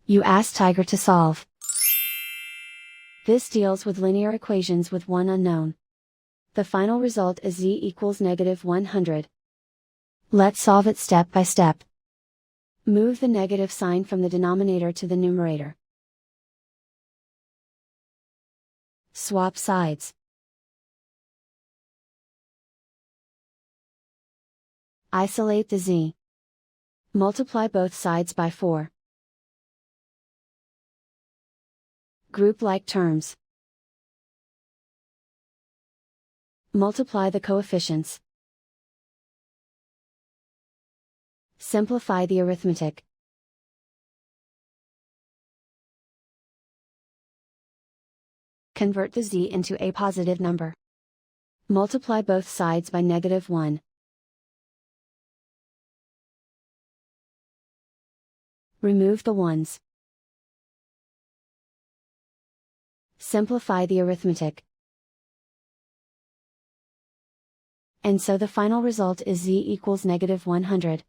You ask Tiger to solve. This deals with linear equations with one unknown. The final result is z equals -100. Let's solve it step by step. Move the negative sign from the denominator to the numerator. Swap sides. Isolate the z. Multiply both sides by 4. Group like terms. Multiply the coefficients. Simplify the arithmetic. Convert the z into a positive number. Multiply both sides by -1. Remove the ones. Simplify the arithmetic. And so the final result is z equals -100.